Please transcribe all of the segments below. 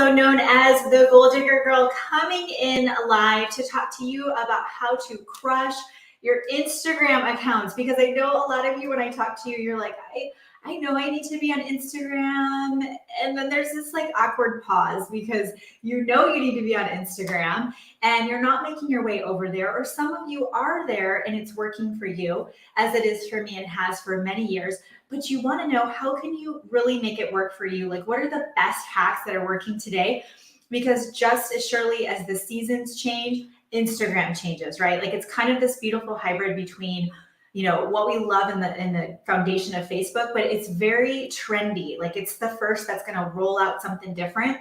also known as the Goal Digger Girl, coming in live to talk to you about how to crush your Instagram accounts. Because I know a lot of you, when I talk to you, you're like, I know I need to be on Instagram. And then there's this like awkward pause because you know you need to be on Instagram and you're not making your way over there. Or some of you are there and it's working for you, as it is for me and has for many years. But you want to know, how can you really make it work for you? Like, what are the best hacks that are working today? Because just as surely as the seasons change, Instagram changes, right? Like, it's kind of this beautiful hybrid between, you know, what we love in the foundation of Facebook, but it's very trendy. Like, it's the first that's going to roll out something different.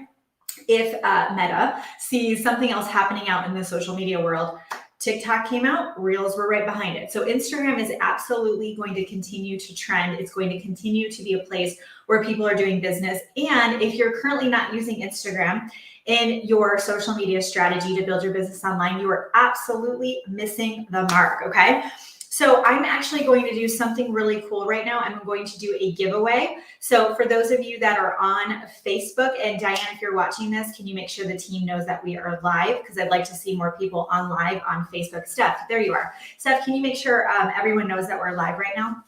If Meta sees something else happening out in the social media world, TikTok came out, Reels were right behind it. So Instagram is absolutely going to continue to trend. It's going to continue to be a place where people are doing business. And if you're currently not using Instagram in your social media strategy to build your business online, you are absolutely missing the mark, okay? So I'm actually going to do something really cool right now. I'm going to do a giveaway. So for those of you that are on Facebook, and Diane, if you're watching this, can you make sure the team knows that we are live? Because I'd like to see more people on live on Facebook. Steph, there you are. Steph, can you make sure everyone knows that we're live right now?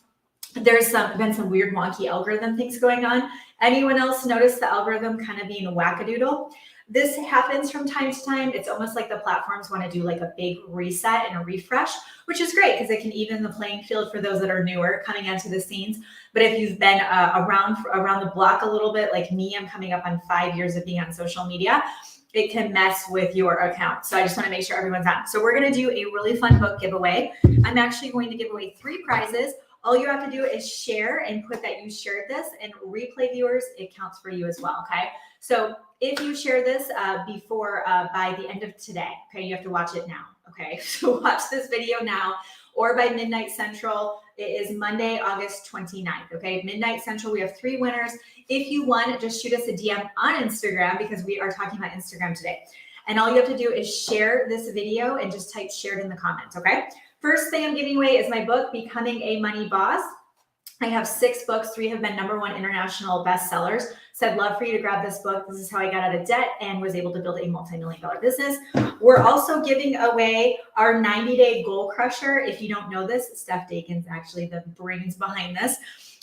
There's been some weird wonky algorithm things going on. Anyone else notice the algorithm kind of being a wackadoodle? This happens from time to time. It's almost like the platforms want to do like a big reset and a refresh, which is great because it can even the playing field for those that are newer coming into the scenes. But if you've been around the block a little bit, like me, I'm coming up on 5 years of being on social media, it can mess with your account. So I just want to make sure everyone's on. So we're going to do a really fun book giveaway. I'm actually going to give away 3 prizes. All you have to do is share and put that you shared this, and replay viewers, it counts for you as well, okay? So if you share this by the end of today, okay, you have to watch it now, okay? So watch this video now, or by midnight Central. It is Monday, August 29th, okay? Midnight Central, we have 3 winners. If you won, just shoot us a DM on Instagram, because we are talking about Instagram today. And all you have to do is share this video and just type shared in the comments, okay? First thing I'm giving away is my book, Becoming a Money Boss. I have 6 books. 3 have been #1 international bestsellers. So I'd love for you to grab this book. This is how I got out of debt and was able to build a multi-million-dollar business. We're also giving away our 90-day goal crusher. If you don't know this, Steph Dakin's actually the brains behind this.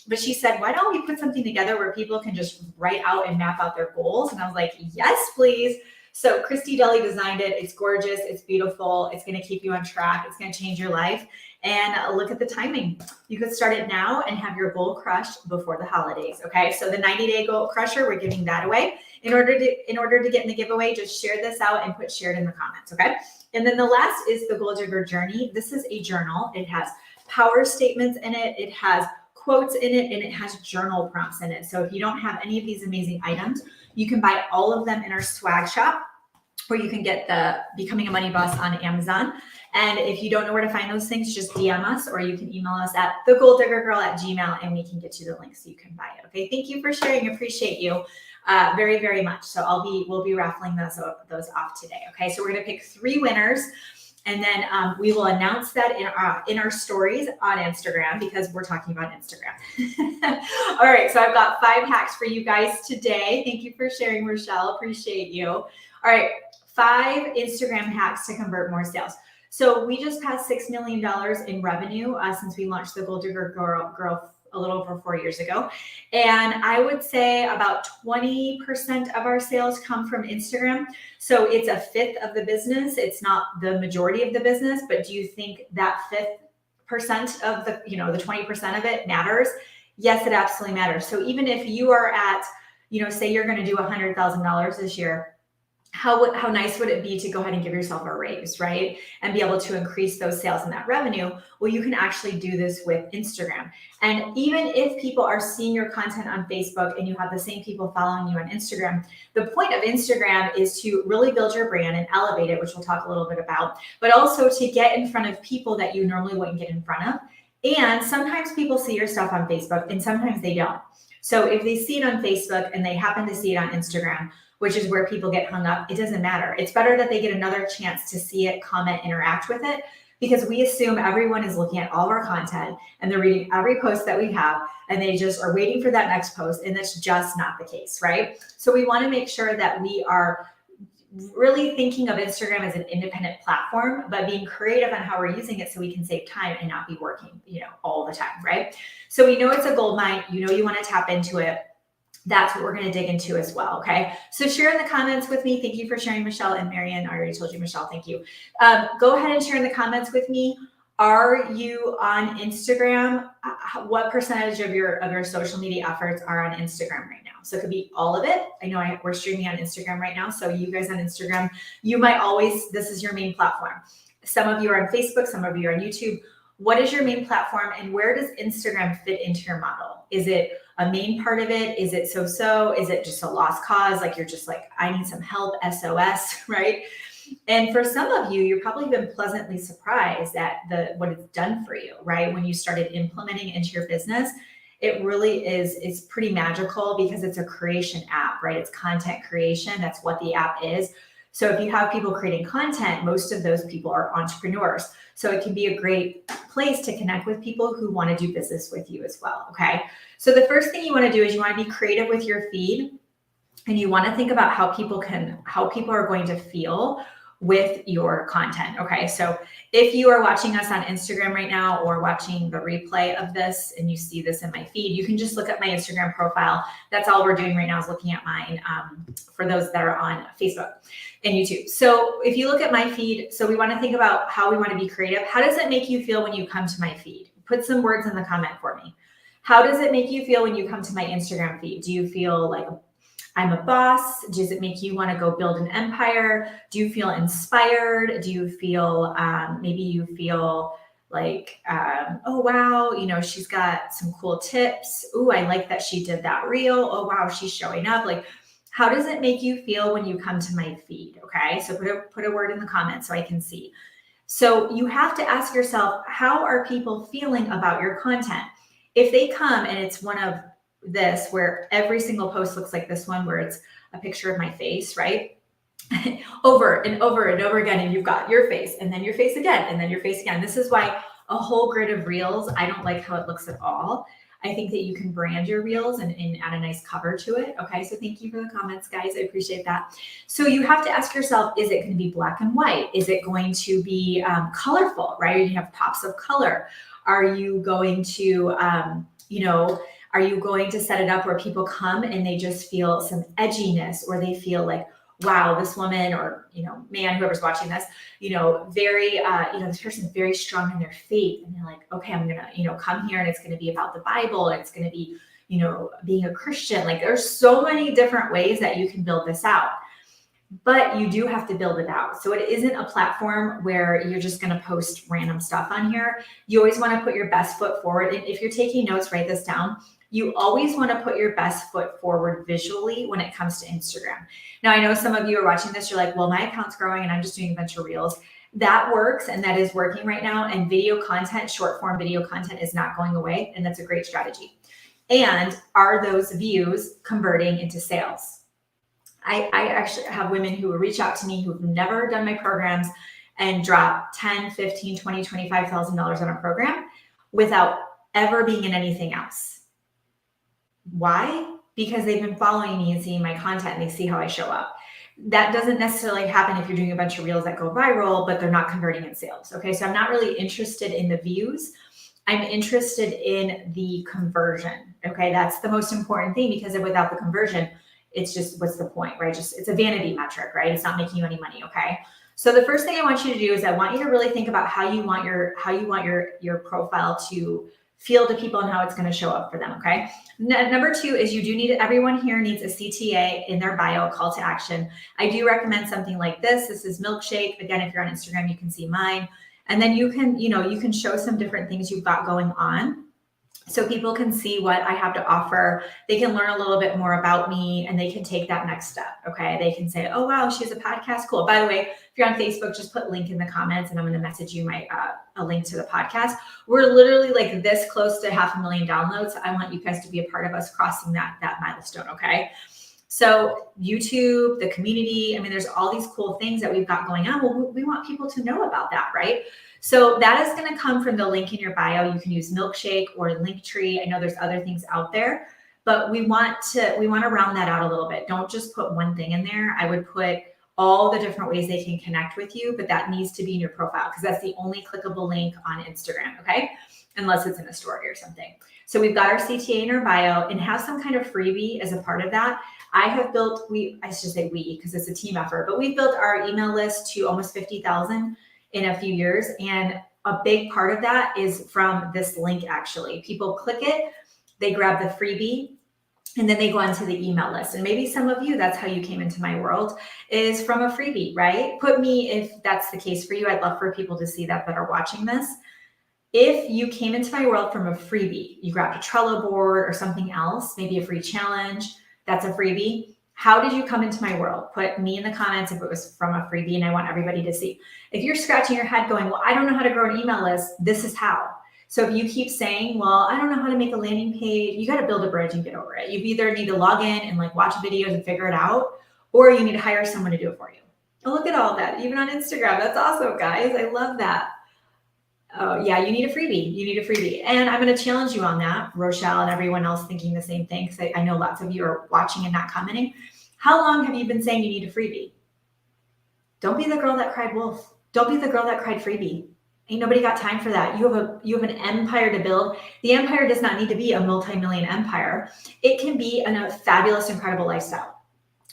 But she said, why don't we put something together where people can just write out and map out their goals? And I was like, yes, please. So Christy Deli designed it. It's gorgeous. It's beautiful. It's going to keep you on track. It's going to change your life. And look at the timing. You could start it now and have your goal crushed before the holidays. Okay. So the 90-day goal crusher, we're giving that away. In order to get in the giveaway, just share this out and put shared in the comments. Okay. And then the last is the Goal Digger Journey. This is a journal. It has power statements in it. It has quotes in it, and it has journal prompts in it. So if you don't have any of these amazing items, you can buy all of them in our swag shop, where you can get the Becoming a Money Boss on Amazon. And if you don't know where to find those things, just DM us, or you can email us at thegoaldiggergirl@gmail.com, and we can get you the link so you can buy it. Okay, thank you for sharing. Appreciate you very, very much. So we'll be raffling those off today. Okay, so we're gonna pick 3 winners, and then we will announce that in our stories on Instagram, because we're talking about Instagram. All right, so I've got 5 hacks for you guys today. Thank you for sharing, Rochelle. Appreciate you. All right, 5 Instagram hacks to convert more sales. So we just passed $6 million in revenue since we launched the Goal Digger Girl a little over 4 years ago. And I would say about 20% of our sales come from Instagram. So it's a 1/5 of the business. It's not the majority of the business, but do you think that 5% of the 20% of it matters? Yes, it absolutely matters. So even if you are at, say you're going to do $100,000 this year, how nice would it be to go ahead and give yourself a raise, right? And be able to increase those sales and that revenue. Well, you can actually do this with Instagram. And even if people are seeing your content on Facebook and you have the same people following you on Instagram, the point of Instagram is to really build your brand and elevate it, which we'll talk a little bit about, but also to get in front of people that you normally wouldn't get in front of. And sometimes people see your stuff on Facebook and sometimes they don't. So if they see it on Facebook and they happen to see it on Instagram, which is where people get hung up, it doesn't matter. It's better that they get another chance to see it, comment, interact with it, because we assume everyone is looking at all of our content and they're reading every post that we have and they just are waiting for that next post, and that's just not the case, right? So we want to make sure that we are really thinking of Instagram as an independent platform, but being creative on how we're using it so we can save time and not be working, all the time, right? So we know it's a gold mine. You want to tap into it. That's what we're going to dig into as well. Okay. So share in the comments with me. Thank you for sharing, Michelle and Marianne. I already told you, Michelle, thank you. Go ahead and share in the comments with me. Are you on Instagram? What percentage of your social media efforts are on Instagram right now? So it could be all of it. I know we're streaming on Instagram right now. So you guys on Instagram, you might this is your main platform. Some of you are on Facebook, some of you are on YouTube. What is your main platform, and where does Instagram fit into your model? Is it a main part of it? Is it so-so? Is it just a lost cause? Like you're just like, I need some help, SOS, right? And for some of you, you're probably been pleasantly surprised at what it's done for you, right? When you started implementing into your business, it really it's pretty magical because it's a creation app, right? It's content creation. That's what the app is. So if you have people creating content, most of those people are entrepreneurs. So it can be a great place to connect with people who want to do business with you as well, okay? So the first thing you want to do is you want to be creative with your feed, and you want to think about how people are going to feel with your content. Okay. So if you are watching us on Instagram right now or watching the replay of this and you see this in my feed, you can just look at my Instagram profile. That's all we're doing right now is looking at mine for those that are on Facebook and YouTube. So if you look at my feed, so we want to think about how we want to be creative. How does it make you feel when you come to my feed? Put some words in the comment for me. How does it make you feel when you come to my Instagram feed? Do you feel like I'm a boss? Does it make you want to go build an empire? Do you feel inspired? Do you feel, maybe you feel like, oh, wow, she's got some cool tips. Ooh, I like that she did that reel. Oh, wow, she's showing up. Like, how does it make you feel when you come to my feed? Okay, so put a word in the comments so I can see. So you have to ask yourself, how are people feeling about your content? If they come and it's one of this where every single post looks like this one where it's a picture of my face, right? Over and over and over again, and you've got your face and then your face again and then your face again. This is why a whole grid of reels, I don't like how it looks at all. I think that you can brand your reels and add a nice cover to it. Okay, so thank you for the comments, guys. I appreciate that. So you have to ask yourself, is it going to be black and white? Is it going to be colorful, right? You have pops of color. Are you going to, are you going to set it up where people come and they just feel some edginess, or they feel like, wow, this woman or, man, whoever's watching this, very, this person's very strong in their faith. And they're like, okay, I'm going to, come here and it's going to be about the Bible. And it's going to be, being a Christian. Like there's so many different ways that you can build this out, but you do have to build it out. So it isn't a platform where you're just going to post random stuff on here. You always want to put your best foot forward. And if you're taking notes, write this down. You always want to put your best foot forward visually when it comes to Instagram. Now, I know some of you are watching this. You're like, well, my account's growing and I'm just doing a bunch of reels. That works, and that is working right now. And video content, short form video content is not going away. And that's a great strategy. And are those views converting into sales? I actually have women who reach out to me who've never done my programs and drop $10, $15, $20, $25,000 on a program without ever being in anything else. Why? Because they've been following me and seeing my content and they see how I show up. That doesn't necessarily happen if you're doing a bunch of reels that go viral, but they're not converting in sales. Okay, so I'm not really interested in the views. I'm interested in the conversion. Okay, that's the most important thing, because without the conversion, it's just, what's the point, right? It's a vanity metric, right? It's not making you any money. Okay. So the first thing I want you to do is I want you to really think about how you want your profile to feel to people and how it's going to show up for them. Okay. Number two is everyone here needs a CTA in their bio, call to action. I do recommend something like this. This is Milkshake. Again, if you're on Instagram, you can see mine. And then you can show some different things you've got going on, so people can see what I have to offer. They can learn a little bit more about me and they can take that next step. Okay. They can say, oh, wow, she has a podcast. Cool. By the way, if you're on Facebook, just put link in the comments and I'm going to message you a link to the podcast. We're literally like this close to 500,000 downloads. I want you guys to be a part of us crossing that milestone. Okay. So YouTube, the community, I mean, there's all these cool things that we've got going on. Well, we want people to know about that, right? So that is going to come from the link in your bio. You can use Milkshake or Linktree. I know there's other things out there, but we want to round that out a little bit. Don't just put one thing in there. I would put all the different ways they can connect with you, but that needs to be in your profile because that's the only clickable link on Instagram, okay? Unless it's in a story or something. So we've got our CTA in our bio and have some kind of freebie as a part of that. I have built, I should say we, because it's a team effort, but we've built our email list to almost 50,000 in a few years. And a big part of that is from this link, actually. People click it, they grab the freebie, and then they go onto the email list. And maybe some of you, that's how you came into my world, is from a freebie, right? Put me if that's the case for you. I'd love for people to see that are watching this. If you came into my world from a freebie, you grabbed a Trello board or something else, maybe a free challenge, that's a freebie. How did you come into my world? Put me in the comments if it was from a freebie, and I want everybody to see. If you're scratching your head going, well, I don't know how to grow an email list, this is how. So if you keep saying, well, I don't know how to make a landing page, you got to build a bridge and get over it. You either need to log in and like watch videos and figure it out, or you need to hire someone to do it for you. Oh, look at all that, even on Instagram. That's awesome, guys. I love that. Oh, yeah, you need a freebie. You need a freebie. And I'm going to challenge you on that, Rochelle and everyone else thinking the same thing, because I know lots of you are watching and not commenting. How long have you been saying you need a freebie? Don't be the girl that cried wolf. Don't be the girl that cried freebie. Ain't nobody got time for that. You have an empire to build. The empire does not need to be a multi-million empire. It can be a fabulous, incredible lifestyle.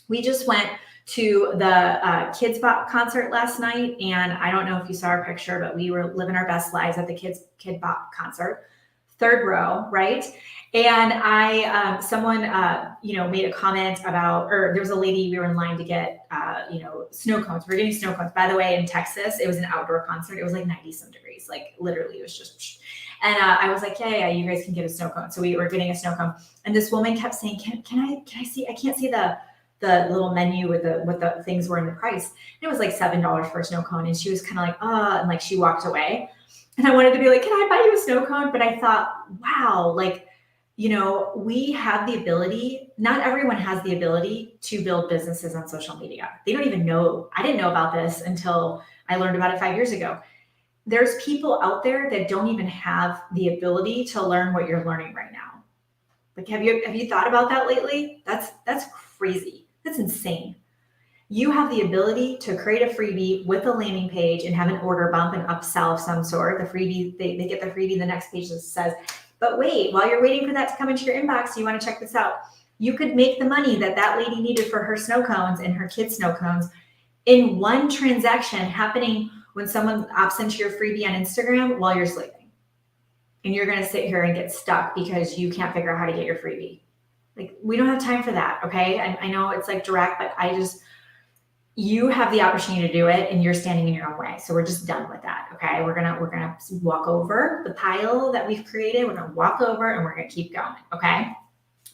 We just went to the Kids Bop concert last night, and I don't know if you saw our picture, but we were living our best lives at the Kid Bop concert, third row, right? And someone made a comment about, or there was a lady, we were in line to get snow cones. We're getting snow cones. By the way, in Texas, it was an outdoor concert. It was like 90 some degrees, like literally, it was just. And I was like, yeah, you guys can get a snow cone. So we were getting a snow cone, and this woman kept saying, can I see? I can't see the little menu with what the things were in the price. And it was like $7 for a snow cone. And she was kind of like, and like she walked away. And I wanted to be like, can I buy you a snow cone? But I thought, wow, like, we have the ability, not everyone has the ability to build businesses on social media. They don't even know. I didn't know about this until I learned about it 5 years ago. There's people out there that don't even have the ability to learn what you're learning right now. Like, have you thought about that lately? That's crazy. That's insane. You have the ability to create a freebie with a landing page and have an order bump and upsell of some sort. The freebie, they get the freebie, the next page says, but wait, while you're waiting for that to come into your inbox, you want to check this out. You could make the money that lady needed for her snow cones and her kids' snow cones in one transaction happening when someone opts into your freebie on Instagram while you're sleeping. And you're going to sit here and get stuck because you can't figure out how to get your freebie. Like, we don't have time for that, okay? I know it's like direct, but you have the opportunity to do it, and you're standing in your own way. So we're just done with that, okay? We're gonna walk over the pile that we've created. We're gonna walk over and we're gonna keep going, okay?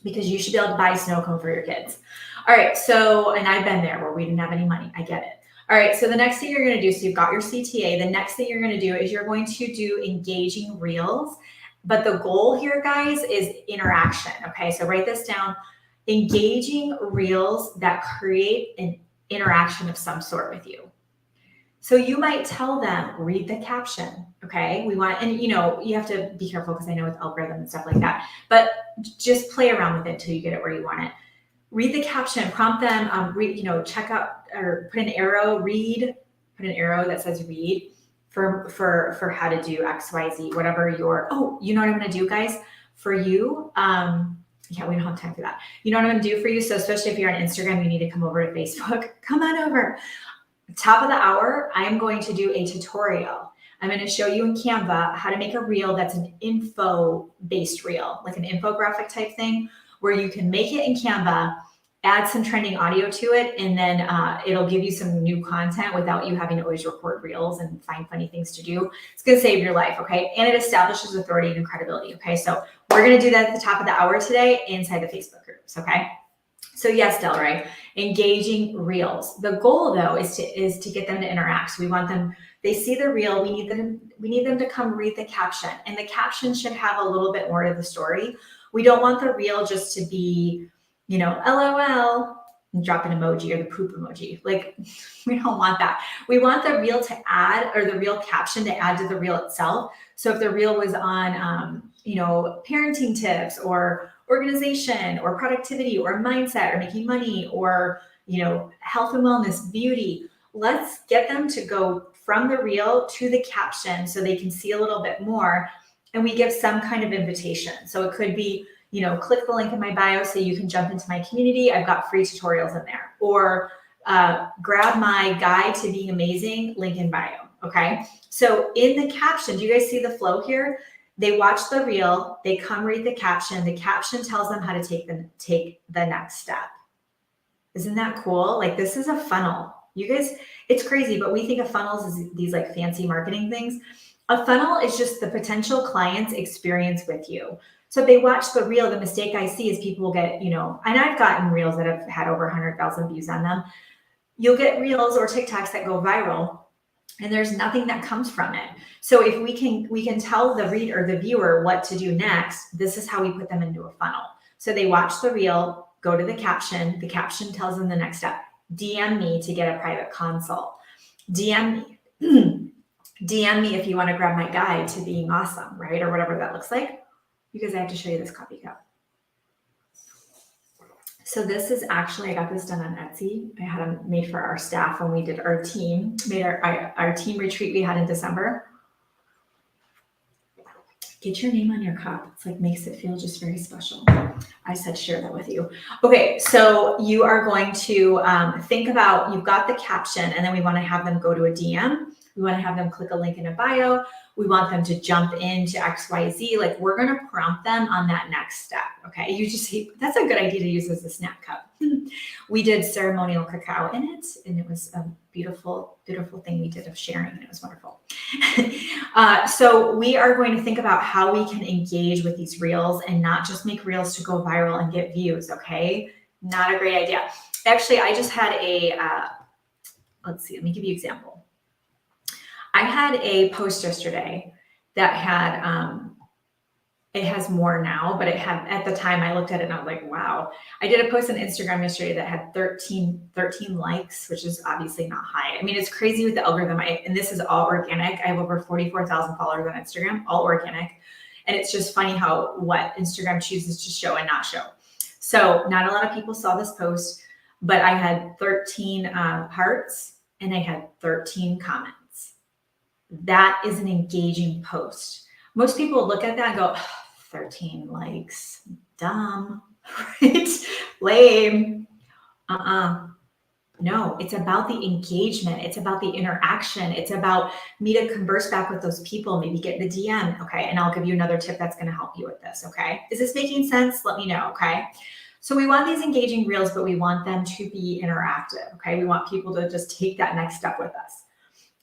Because you should be able to buy a snow cone for your kids. All right, so, and I've been there where we didn't have any money. I get it. All right, so the next thing you're gonna do, so you've got your CTA. The next thing you're gonna do is you're going to do engaging reels. But the goal here, guys, is interaction, okay? So write this down. Engaging reels that create an interaction of some sort with you. So you might tell them, read the caption, okay? And you have to be careful because I know it's algorithm and stuff like that, but just play around with it until you get it where you want it. Read the caption, prompt them, check out or put an arrow that says read. For how to do X, Y, Z, whatever you know what I'm going to do, guys, for you. We don't have time for that. You know what I'm going to do for you? So especially if you're on Instagram, you need to come over to Facebook. Come on over. Top of the hour, I'm going to do a tutorial. I'm going to show you in Canva how to make a reel that's an info-based reel, like an infographic type thing, where you can make it in Canva, add some trending audio to it, and then it'll give you some new content without you having to always record reels and find funny things to do. It's going to save your life, okay? And it establishes authority and credibility, okay? So we're going to do that at the top of the hour today inside the Facebook groups, okay? So yes, Delray, engaging reels. The goal, though, is to get them to interact. So we want them, they see the reel, we need them to come read the caption, and the caption should have a little bit more to the story. We don't want the reel just to be LOL, and drop an emoji or the poop emoji. Like, we don't want that. We want the reel to add, or the reel caption to add to the reel itself. So if the reel was on, parenting tips or organization or productivity or mindset or making money or, health and wellness, beauty, let's get them to go from the reel to the caption so they can see a little bit more. And we give some kind of invitation. So it could be, click the link in my bio so you can jump into my community. I've got free tutorials in there. Or grab my guide to being amazing, link in bio. Okay. So in the caption, do you guys see the flow here? They watch the reel, they come read the caption. The caption tells them how to take the next step. Isn't that cool? Like, this is a funnel. You guys, it's crazy, but we think of funnels as these like fancy marketing things. A funnel is just the potential client's experience with you. So if they watch the reel, the mistake I see is people will get, and I've gotten reels that have had over 100,000 views on them. You'll get reels or TikToks that go viral, and there's nothing that comes from it. So if we can tell the reader, the viewer, what to do next, this is how we put them into a funnel. So they watch the reel, go to the caption tells them the next step. DM me to get a private consult. DM me if you want to grab my guide to being awesome, right? Or whatever that looks like, because I have to show you this coffee cup. So this is actually, I got this done on Etsy. I had them made for our staff when we did our team retreat we had in December. Get your name on your cup. It's like, makes it feel just very special. I said share that with you. Okay, so you are going to think about, you've got the caption, and then we want to have them go to a DM. We want to have them click a link in a bio. We want them to jump into XYZ. Like, we're going to prompt them on that next step. Okay. You just see, that's a good idea to use as a snack cup. We did ceremonial cacao in it, and it was a beautiful, beautiful thing we did of sharing, and it was wonderful. So we are going to think about how we can engage with these reels and not just make reels to go viral and get views. Okay. Not a great idea. Actually, I just had let's see, let me give you an example. I had a post yesterday that had, it has more now, but it had, at the time I looked at it and I was like, wow. I did a post on Instagram yesterday that had 13 likes, which is obviously not high. I mean, it's crazy with the algorithm. And this is all organic. I have over 44,000 followers on Instagram, all organic. And it's just funny what Instagram chooses to show and not show. So not a lot of people saw this post, but I had 13 hearts and I had 13 comments. That is an engaging post. Most people look at that and go, 13 likes, dumb, right? Lame. No, it's about the engagement. It's about the interaction. It's about me to converse back with those people, maybe get the DM. Okay. And I'll give you another tip that's going to help you with this. Okay. Is this making sense? Let me know. Okay. So we want these engaging reels, but we want them to be interactive. Okay. We want people to just take that next step with us.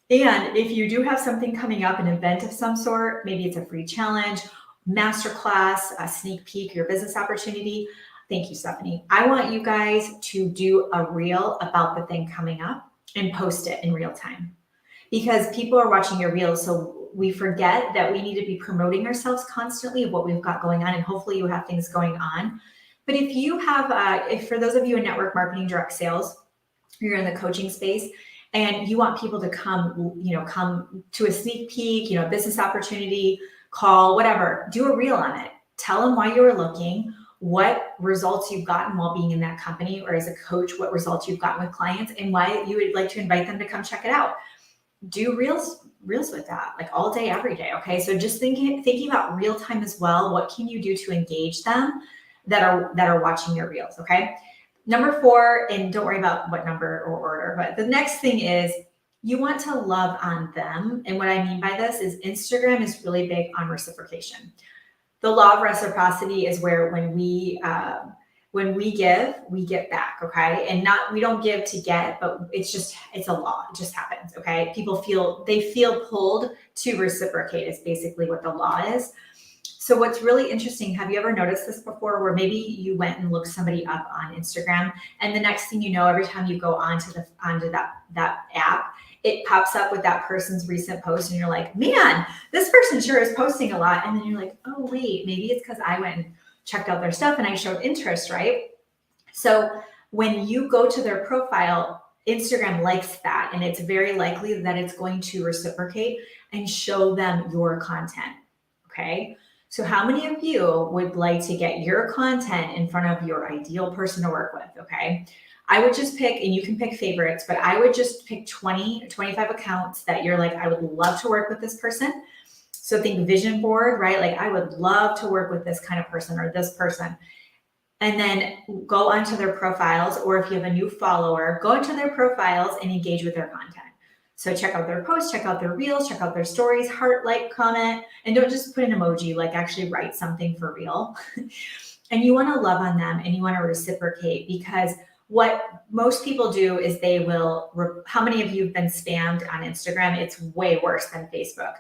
And if you do have something coming up, an event of some sort, maybe it's a free challenge, masterclass, a sneak peek, your business opportunity. Thank you, Stephanie. I want you guys to do a reel about the thing coming up and post it in real time, because people are watching your reels. So we forget that we need to be promoting ourselves constantly of what we've got going on. And hopefully you have things going on. But if you have, if for those of you in network marketing, direct sales, you're in the coaching space, and you want people to come to a sneak peek, business opportunity, call, whatever, do a reel on it. Tell them why you were looking, what results you've gotten while being in that company, or as a coach, what results you've gotten with clients, and why you would like to invite them to come check it out. Do reels with that, like all day, every day. Okay. So just thinking about real time as well. What can you do to engage them that are watching your reels? Okay. Number 4, and don't worry about what number or order, but the next thing is you want to love on them. And what I mean by this is Instagram is really big on reciprocation. The law of reciprocity is where when we give, we get back. Okay. And we don't give to get, but it's a law. It just happens. Okay. People feel pulled to reciprocate is basically what the law is. So what's really interesting, have you ever noticed this before, where maybe you went and looked somebody up on Instagram, and the next thing you know, every time you go onto that app, it pops up with that person's recent post, and you're like, man, this person sure is posting a lot. And then you're like, oh wait, maybe it's because I went and checked out their stuff and I showed interest, right? So when you go to their profile, Instagram likes that, and it's very likely that it's going to reciprocate and show them your content. Okay. So how many of you would like to get your content in front of your ideal person to work with? Okay. I would just pick, and you can pick favorites, but I would just pick 20 or 25 accounts that you're like, I would love to work with this person. So think vision board, right? Like I would love to work with this kind of person or this person. And then go onto their profiles, or if you have a new follower, go into their profiles and engage with their content. So check out their posts, check out their reels, check out their stories, heart, like, comment, and don't just put an emoji, like actually write something for real. And you want to love on them and you want to reciprocate, because what most people do is they will, how many of you have been spammed on Instagram? It's way worse than Facebook.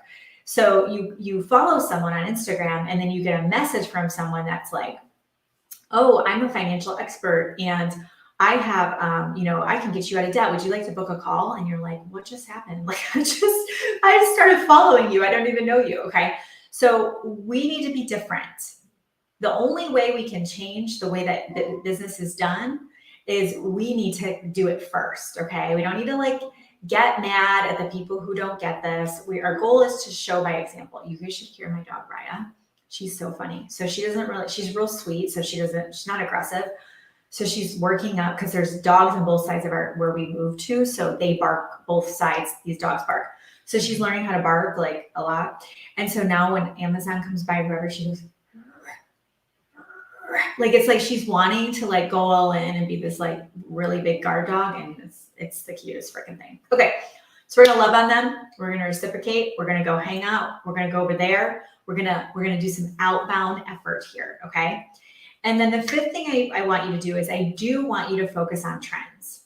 So you follow someone on Instagram and then you get a message from someone that's like, oh, I'm a financial expert and I have, I can get you out of debt. Would you like to book a call? And you're like, what just happened? Like, I just started following you. I don't even know you. Okay. So we need to be different. The only way we can change the way that the business is done is we need to do it first. Okay. We don't need to like get mad at the people who don't get this. Our goal is to show by example. You guys should hear my dog, Raya. She's so funny. So she's real sweet. So she's not aggressive. So she's working up because there's dogs on both sides of where we moved to. So they bark both sides. These dogs bark. So she's learning how to bark like a lot. And so now when Amazon comes by, wherever she goes, like, it's like she's wanting to like go all in and be this like really big guard dog. And it's the cutest freaking thing. Okay. So we're going to love on them. We're going to reciprocate. We're going to go hang out. We're going to go over there. We're going to do some outbound effort here. Okay. And then the fifth thing I want you to do is I do want you to focus on trends.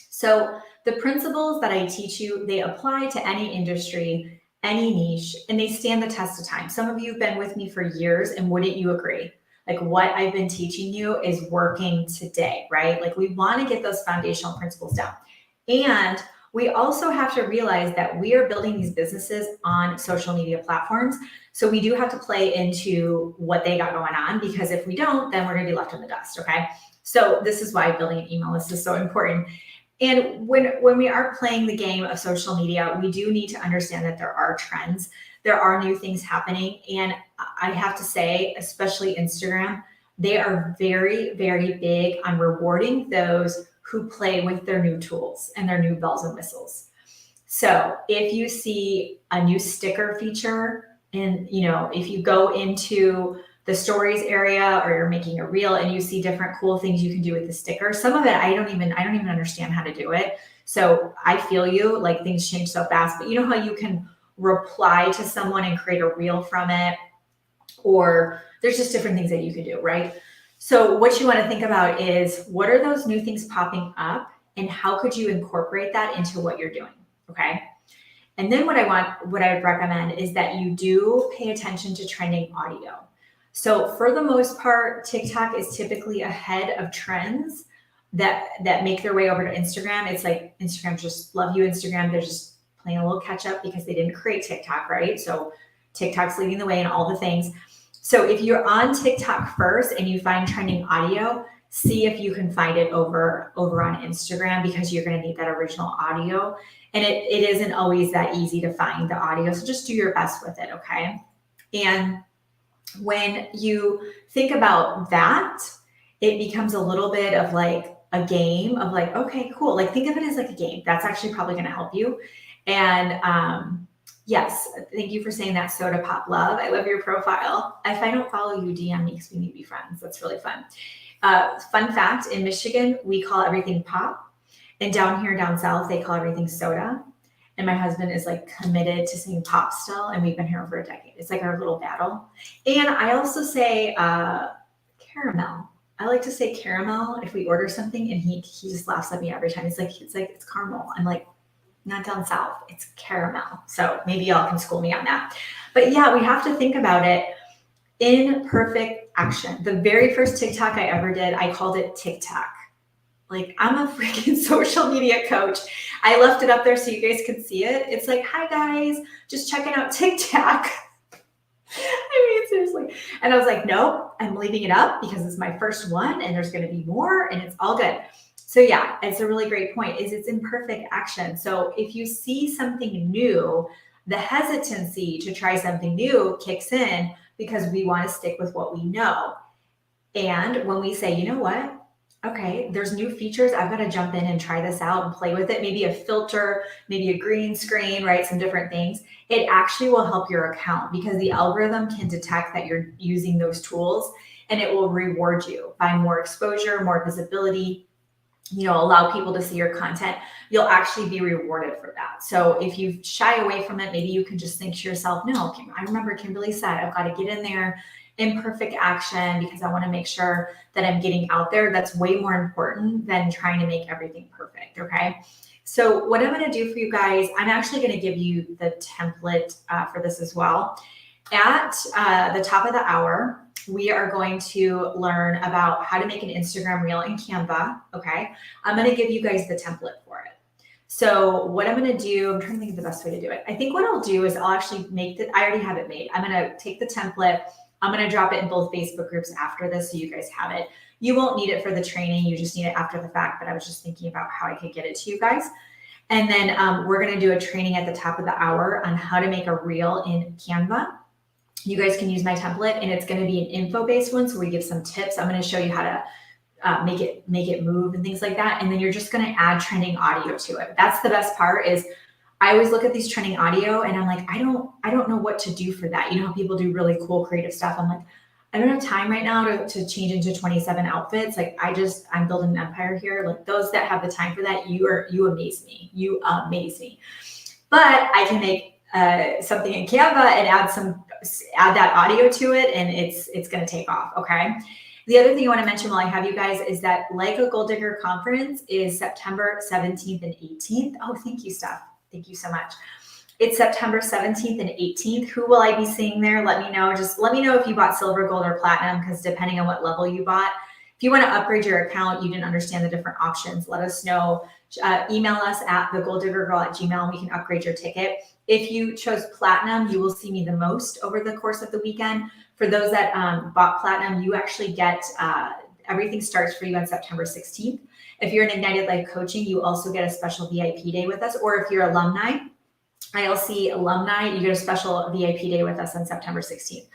So the principles that I teach you, they apply to any industry, any niche, and they stand the test of time. Some of you have been with me for years, and wouldn't you agree? Like what I've been teaching you is working today, right? Like we want to get those foundational principles down. And we also have to realize that we are building these businesses on social media platforms. So we do have to play into what they got going on, because if we don't, then we're going to be left in the dust. Okay. So this is why building an email list is so important. And when we are playing the game of social media, we do need to understand that there are trends. There are new things happening. And I have to say, especially Instagram, they are very, very big on rewarding those who play with their new tools and their new bells and whistles. So if you see a new sticker feature, and if you go into the stories area or you're making a reel and you see different cool things you can do with the sticker, some of it I don't even understand how to do it. So I feel you, like things change so fast. But you know how you can reply to someone and create a reel from it, or there's just different things that you can do, right? So what you want to think about is, what are those new things popping up and how could you incorporate that into what you're doing? Okay. And then what I would recommend is that you do pay attention to trending audio. So for the most part, TikTok is typically ahead of trends that make their way over to Instagram. It's like Instagram just love you, Instagram. They're just playing a little catch up because they didn't create TikTok, right? So TikTok's leading the way in all the things. So if you're on TikTok first and you find trending audio, see if you can find it over on Instagram, because you're going to need that original audio. And it isn't always that easy to find the audio. So just do your best with it. Okay. And when you think about that, it becomes a little bit of like a game of like, okay, cool. Like think of it as like a game. That's actually probably going to help you. And, yes, thank you for saying that, Soda Pop Love. I love your profile. If I don't follow you, DM me because we need to be friends. That's really fun. Fun fact, in Michigan, we call everything pop. And down south, they call everything soda. And my husband is like committed to saying pop still. And we've been here over a decade. It's like our little battle. And I also say caramel. I like to say caramel if we order something. And he just laughs at me every time. It's caramel. I'm like, not down south, it's caramel. So maybe y'all can school me on that. But yeah, we have to think about it in perfect action. The very first TikTok I ever did, I called it TikTok. Like, I'm a freaking social media coach. I left it up there so you guys could see it. It's like, hi guys, just checking out TikTok. I mean, seriously. really? And I was like, no, I'm leaving it up because it's my first one and there's going to be more and it's all good. So yeah, it's a really great point is it's imperfect action. So if you see something new, the hesitancy to try something new kicks in because we want to stick with what we know. And when we say, you know what? Okay, there's new features. I've got to jump in and try this out and play with it. Maybe a filter, maybe a green screen, right? Some different things. It actually will help your account because the algorithm can detect that you're using those tools and it will reward you by more exposure, more visibility, allow people to see your content. You'll actually be rewarded for that. So if you shy away from it, maybe you can just think to yourself, no, I remember Kimberly said, I've got to get in there, imperfect action, because I want to make sure that I'm getting out there. That's way more important than trying to make everything perfect. Okay. So what I'm going to do for you guys, I'm actually going to give you the template for this as well. At the top of the hour, we are going to learn about how to make an Instagram reel in Canva. Okay. I'm going to give you guys the template for it. So what I'm going to do, I'm trying to think of the best way to do it. I think what I'll do is I'll actually I already have it made. I'm going to take the template. I'm going to drop it in both Facebook groups after this so you guys have it. You won't need it for the training. You just need it after the fact, but I was just thinking about how I could get it to you guys. And then we're going to do a training at the top of the hour on how to make a reel in Canva. You guys can use my template and it's going to be an info-based one. So we give some tips. I'm going to show you how to make it move and things like that. And then you're just going to add trending audio to it. That's the best part is I always look at these trending audio and I'm like, I don't know what to do for that. You know how people do really cool creative stuff. I'm like, I don't have time right now to change into 27 outfits. Like I'm building an empire here. Like those that have the time for that, you amaze me. You amaze me. But I can make something in Canva and add that audio to it and it's going to take off. Okay. The other thing I want to mention while I have you guys is that Like a Gold Digger conference is September 17th and 18th. Oh, thank you, Steph. Thank you so much. It's September 17th and 18th. Who will I be seeing there? Let me know. Just let me know if you bought silver, gold, or platinum, because depending on what level you bought. If you want to upgrade your account, you didn't understand the different options, let us know. Email us at thegolddiggergirl@gmail and we can upgrade your ticket. If you chose platinum, you will see me the most over the course of the weekend. For those that bought platinum, you actually get everything starts for you on September 16th. If you're in Ignited Life Coaching, you also get a special VIP day with us. Or if you're alumni, ILC alumni, you get a special VIP day with us on September 16th.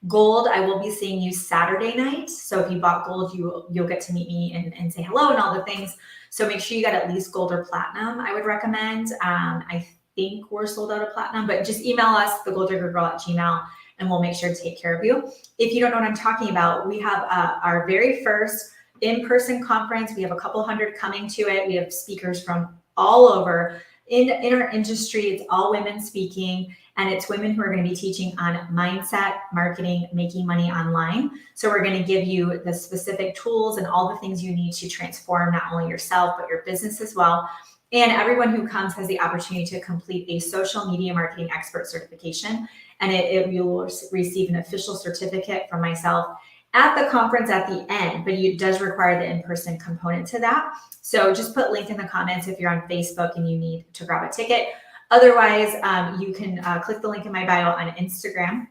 Gold, I will be seeing you Saturday night. So if you bought gold, you'll get to meet me and say hello and all the things. So make sure you got at least gold or platinum, I would recommend. I think we're sold out of platinum, but just email us, thegolddiggergirl@gmail, and we'll make sure to take care of you. If you don't know what I'm talking about, we have our very first in-person conference. We have a couple hundred coming to it. We have speakers from all over. In our industry, it's all women speaking, and it's women who are going to be teaching on mindset, marketing, making money online. So we're going to give you the specific tools and all the things you need to transform not only yourself, but your business as well. And everyone who comes has the opportunity to complete a social media marketing expert certification, and you will receive an official certificate from myself at the conference at the end, but it does require the in-person component to that. So just put link in the comments if you're on Facebook and you need to grab a ticket. Otherwise, you can click the link in my bio on Instagram,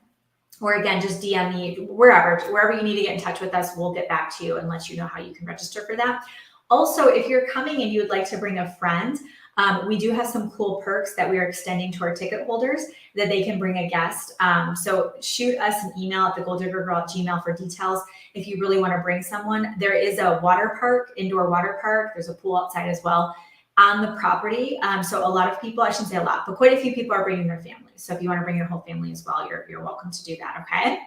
or again, just DM me wherever you need to get in touch with us. We'll get back to you and let you know how you can register for that. Also, if you're coming and you would like to bring a friend, we do have some cool perks that we are extending to our ticket holders that they can bring a guest. So shoot us an email at thegolddiggergirl@gmail for details. If you really want to bring someone, there is a water park, indoor water park. There's a pool outside as well on the property. So a lot of people, I shouldn't say a lot, but quite a few people are bringing their families. So if you want to bring your whole family as well, you're welcome to do that. Okay.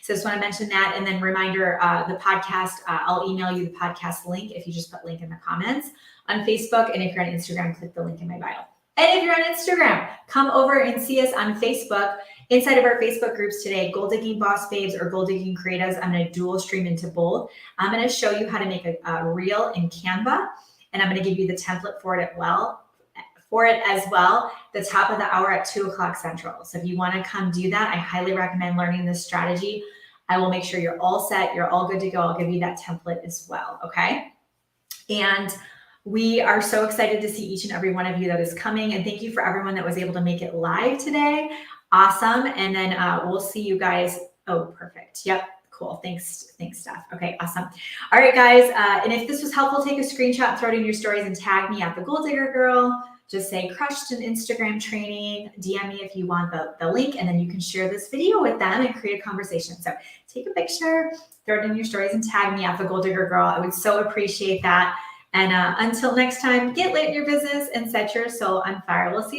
So just want to mention that. And then reminder, the podcast, I'll email you the podcast link if you just put link in the comments on Facebook. And if you're on Instagram, click the link in my bio. And if you're on Instagram, come over and see us on Facebook. Inside of our Facebook groups today, Gold Digging Boss Babes or Gold Digging Creatives, I'm going to dual stream into both. I'm going to show you how to make a reel in Canva, and I'm going to give you the template for it as well, the top of the hour at 2:00 Central. So if you want to come do that, I highly recommend learning this strategy. I will make sure you're all set. You're all good to go. I'll give you that template as well. Okay. And we are so excited to see each and every one of you that is coming. And thank you for everyone that was able to make it live today. Awesome. And then we'll see you guys Oh, perfect. Yep. Cool. Thanks, Steph. Okay, awesome. All right, guys. And if this was helpful, take a screenshot, throw it in your stories, and tag me at the Goal Digger Girl. Just say crushed an Instagram training. DM me if you want the link, and then you can share this video with them and create a conversation. So take a picture, throw it in your stories, and tag me at the Goal Digger Girl. I would so appreciate that. And until next time, get lit in your business and set your soul on fire. We'll see you